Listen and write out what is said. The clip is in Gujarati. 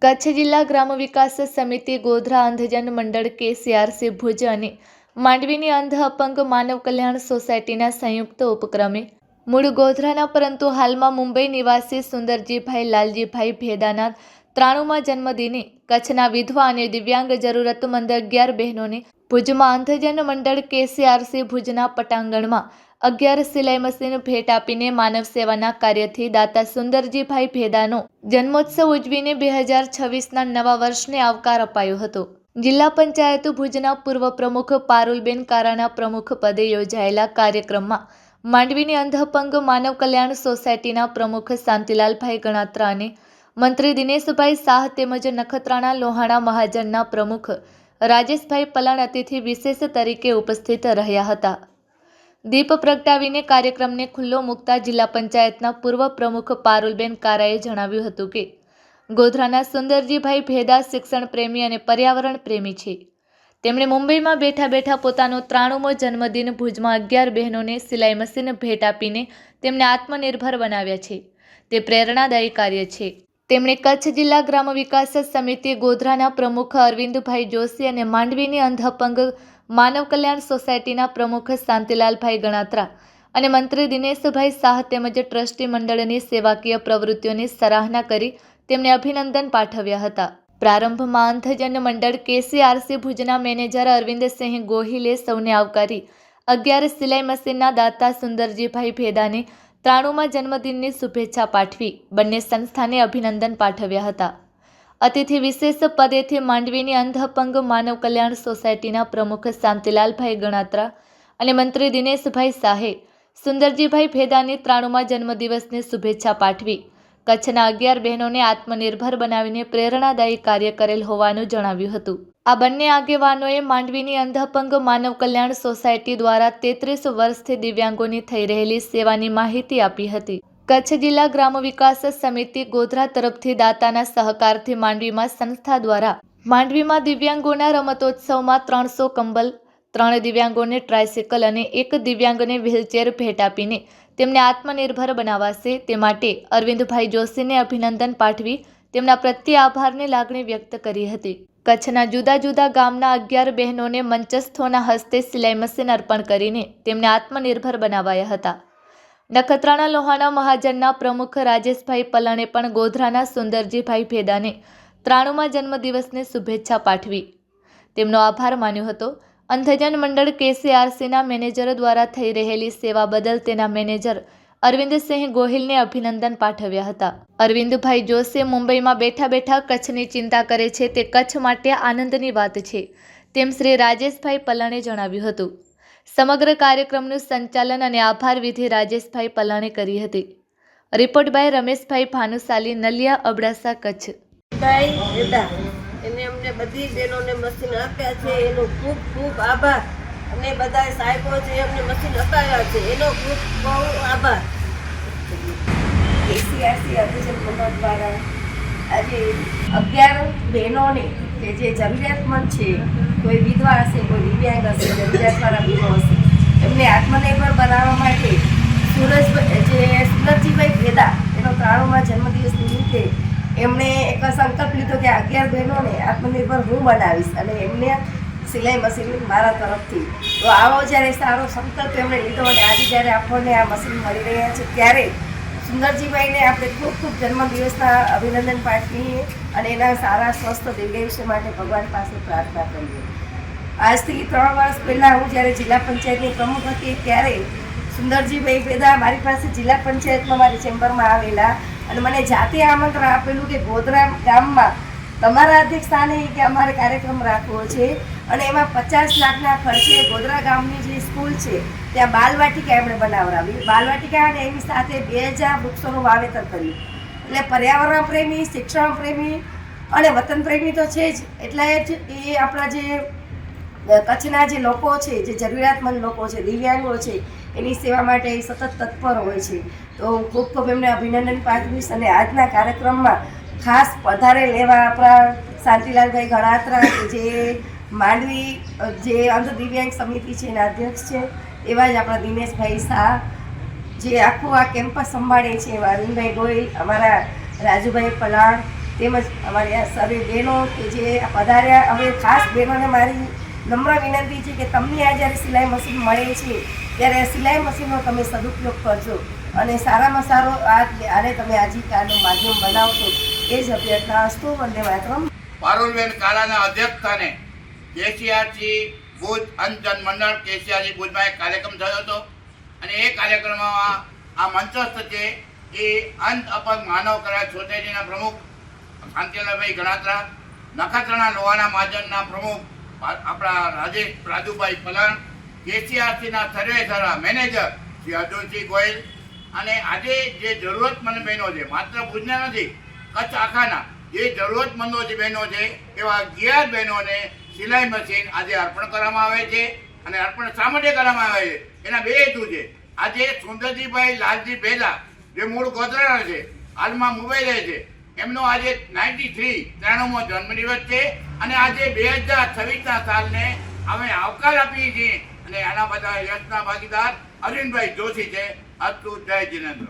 કચ્છ જિલ્લા ગ્રામ વિકાસ સમિતિ ગોધરા અંધજન મંડળ KCRC ભુજ અને માંડવીની અંધ અપંગ માનવ કલ્યાણ સોસાયટીના સંયુક્ત ઉપક્રમે મૂળ ગોધરાના પરંતુ હાલમાં મુંબઈ નિવાસી સુંદરજીભાઈ લાલજીભાઈ ભેદાના 93માં જન્મદિને કચ્છના વિધવા અને દિવ્યાંગ જરૂરતમંદ 11 બહેનોને ભુજમાં અંધજન મંડળ KCRC ભુજના પટાંગણમાં 11 સિલાઈ મશીન ભેટ આપીને માનવ સેવાના કાર્યથી દાતા સુંદરજીભાઈ ભેદાનો જન્મોત્સવ ઉજવીને 2026ના નવા વર્ષને આવકાર અપાયો હતો। જિલ્લા પંચાયત ભુજના પૂર્વ પ્રમુખ પારુલબેન કારાના પ્રમુખ પદે યોજાયેલા કાર્યક્રમમાં માંડવીની અંધ અપંગ માનવ કલ્યાણ સોસાયટીના પ્રમુખ શાંતિલાલભાઈ ગણાત્રા અને મંત્રી દિનેશભાઈ શાહ તેમજ નખત્રાણા લોહાણા મહાજનના પ્રમુખ રાજેશભાઈ પલાણ અતિથિ વિશેષ તરીકે ઉપસ્થિત રહ્યા હતા। દીપ પ્રગટાવીને કાર્યક્રમને ખુલ્લો મૂકતા જિલ્લા પંચાયતના પૂર્વ પ્રમુખ પારુલબેન કારાએ જણાવ્યું હતું કે ગોધરાના સુંદરજીભાઈ ભેદા શિક્ષણ પ્રેમી અને પર્યાવરણ પ્રેમી છે। તેમણે મુંબઈમાં બેઠા બેઠા પોતાનો 93મો જન્મદિન ભુજમાં 11 બહેનોને સિલાઈ મશીન ભેટ આપીને તેમને આત્મનિર્ભર બનાવ્યા છે। તે પ્રેરણાદાયી કાર્ય છે। તેમણે કચ્છ જિલ્લા ગ્રામ વિકાસ સમિતિ ગોધરાના પ્રમુખ અરવિંદભાઈ જોશી અને માંડવીની અંધ અપંગ માનવ કલ્યાણ સોસાયટીના પ્રમુખ શાંતિલાલભાઈ ગણાત્રા અને મંત્રી દિનેશભાઈ શાહ તેમજ ટ્રસ્ટી મંડળની સેવાકીય પ્રવૃત્તિઓની સરાહના કરી તેમને અભિનંદન પાઠવ્યા હતા। પ્રારંભમાં અંધજન મંડળ KCRC ભુજના મેનેજર અરવિંદસિંહ ગોહિલે સૌને આવકારી 11 સિલાઈ મશીનના દાતા સુંદરજીભાઈ ભેદાને 93મા જન્મદિનની શુભેચ્છા પાઠવી બંને સંસ્થાને અભિનંદન પાઠવ્યા હતા। અતિથિ વિશેષ પદેથી માંડવીની અંધ અપંગ માનવ કલ્યાણ સોસાયટીના પ્રમુખ શાંતિલાલભાઈ ગણાત્રા અને મંત્રી દિનેશભાઈ શાહે સુંદરજીભાઈ ભેદાની 93મા જન્મદિવસની શુભેચ્છા પાઠવી કચ્છના 11 બહેનોને આત્મનિર્ભર બનાવીને પ્રેરણાદાયી કાર્ય કરેલ હોવાનું જણાવ્યું હતું। આ બંને આગેવાનોએ માંડવીની અંધ અપંગ માનવ કલ્યાણ સોસાયટી દ્વારા 33 વર્ષથી દિવ્યાંગોની થઈ રહેલી સેવાની માહિતી આપી હતી। કચ્છ જિલ્લા ગ્રામ વિકાસ સમિતિ ગોધરા તરફથી દાતાના સહકારથી માંડવીમાં સંસ્થા દ્વારા માંડવીમાં દિવ્યાંગોના રમતોત્સવમાં 300 કંબલ, 3 દિવ્યાંગોને ટ્રાયસિકલ અને 1 દિવ્યાંગને વ્હીલચેર ભેટ આપીને તેમને આત્મનિર્ભર બનાવાશે તે માટે અરવિંદભાઈ જોશીને અભિનંદન પાઠવી તેમના પ્રત્યે આભારની લાગણી વ્યક્ત કરી હતી। કચ્છના જુદા જુદા ગામના 11 બહેનોને મંચસ્થોના હસ્તે સિલાઈ મશીન અર્પણ કરીને તેમને આત્મનિર્ભર બનાવાયા હતા। નખત્રાણા લોહાણા મહાજનના પ્રમુખ રાજેશભાઈ પલાણે પણ ગોધરાના સુંદરજીભાઈ ભેદાને 93મા જન્મદિવસની શુભેચ્છા પાઠવી તેમનો આભાર માન્યો હતો। અંધજન મંડળ KCRCના મેનેજર દ્વારા થઈ રહેલી સેવા બદલ તેના મેનેજર અરવિંદસિંહ ગોહિલને અભિનંદન પાઠવ્યા હતા। અરવિંદભાઈ જોશી મુંબઈમાં બેઠા બેઠા કચ્છની ચિંતા કરે છે તે કચ્છ માટે આનંદની વાત છે તેમ શ્રી રાજેશભાઈ પલાણે જણાવ્યું હતું। સમગ્ર કાર્યક્રમનું સંચાલન અને આભાર વિધિ રાજેશભાઈ પલાણે કરી હતી। રિપોર્ટ બાય રમેશભાઈ ભાનુશાલી, નલિયા, અબડાસા, કચ્છ। એને અમને બધી બહેનોને મશીન આપ્યા છે એનો ખૂબ ખૂબ આભાર અને બધા સાહેબો જે અમને મશીન અપાવ્યા છે એનો ખૂબ બહુ આભાર। KCRC અંધજન મંડળ દ્વારા આજે 11 બહેનોને કે જે જરૂરિયાતમંદ છે, કોઈ વિધવા હશે, કોઈ દિવ્યાંગ હશે, જરૂરિયાતવાળા બહેનો હશે, એમને આત્મનિર્ભર બનાવવા માટે સુંદરજીભાઈ ભેદા એનો 93મા જન્મદિવસ નિમિત્તે એમણે એક સંકલ્પ લીધો કે 11 બહેનોને આત્મનિર્ભર હું બનાવીશ અને એમને સિલાઈ મશીન મારા તરફથી। તો આવો જ્યારે સારો સંકલ્પ એમણે લીધો અને આજે જ્યારે આપણને આ મશીન મળી રહ્યા છે ત્યારે સુંદરજીભાઈને આપણે ખૂબ ખૂબ જન્મદિવસના અભિનંદન પાઠવીએ અને એના સારા સ્વસ્થ દીર્ઘાયુષ્ય માટે ભગવાન પાસે પ્રાર્થના કરીએ। આજથી 3 વર્ષ પહેલાં હું જ્યારે જિલ્લા પંચાયતની પ્રમુખ હતી ત્યારે સુંદરજીભાઈ ભેદા મારી પાસે જિલ્લા પંચાયતમાં મારી ચેમ્બરમાં આવેલા અને મને જાતે આમંત્રણ આપેલું કે ગોધરા ગામમાં તમારા અધ્યક્ષ સ્થાને કે અમારે કાર્યક્રમ રાખવો છે અને એમાં 50 લાખના ખર્ચે ગોધરા ગામની જે સ્કૂલ છે ત્યાં બાલવાટિકા એમણે બનાવડાવી। બાલવાટિકા અને એની સાથે 2000 વૃક્ષોનું વાવેતર કર્યું। એટલે પર્યાવરણ પ્રેમી, શિક્ષણ પ્રેમી અને વતન પ્રેમી તો છે જ, એટલે જ એ આપણા જે કચ્છના જે લોકો છે, જે જરૂરિયાતમંદ લોકો છે, દિવ્યાંગો છે, એની સેવા માટે સતત તત્પર હોય છે। તો હું ખૂબ ખૂબ એમને અભિનંદન પાઠવીશ અને આજના કાર્યક્રમમાં ખાસ પધારે લેવા આપણા શાંતિલાલભાઈ ગણાત્રા જે માંડવી જે અંધ દિવ્યાંગ સમિતિ છે એના અધ્યક્ષ છે, એવા જ આપણા દિનેશભાઈ શાહ જે આખું આ કેમ્પસ સંભાળે છે, એવા અરવિંદભાઈ ગોહિલ, અમારા રાજુભાઈ પલાણ, તેમજ અમારી આ સર્વે બહેનો કે જે પધાર્યા, હવે ખાસ બહેનોને મારી નમ્ર વિનંતી છે કે તમને આ જ્યારે સિલાઈ મશીન મળે છે ત્યારે આ સિલાઈ મશીનનો તમે સદુપયોગ કરજો અને સારામાં સારો આને તમે આજીવિકાનું માધ્યમ બનાવશો એ જ અભ્યર્થના અસ્તુ. વંદે માતરમ. પારુલબેન કાલાના અધ્યક્ષસ્થાને કેસીઆરસી ભુજ અંધજન મંડળ કેસીઆરસી ભુજમાં એક કાર્યક્રમ થયો હતો અને એ કાર્યક્રમમાં આ મંચસ્થ છે એ અંધ અપંગ માનવ કલ્યાણ સોસાયટીના પ્રમુખ શાંતિલાલભાઈ ગણાત્રા, નખત્રાણા લોહાણા મહાજનના પ્રમુખ આપણા રાજેશ રાજુભાઈ પલાણ, કેસીઆરસીના સર્વેસરના મેનેજર શ્રી અર્જુનસિંહ ગોયલ અને આજે જે જરૂરતમંદ બહેનો છે, માત્ર ભુજના નથી કચ્છ આખાના જે જરૂરતમંદો જે બહેનો છે એવા 11 બહેનોને સિલાઈ મશીન આજે અર્પણ કરવામાં આવે છે. અને અર્પણ શા માટે કરવામાં આવે છે એના બે હેતુ છે. આજે સુંદરજીભાઈ લાલજી ભેલા જે મૂળ ગોધરાના છે, હાલમાં મુંબઈ રહે છે, એમનો આજે 93મો જન્મદિવસ છે અને આજે 2026ના સાલને અમે આવકાર આપીએ છીએ અને આના બધા યશના ભાગીદાર અરવિંદભાઈ જોશી છે. અસ્તુ. જય જિનેન્દ્ર.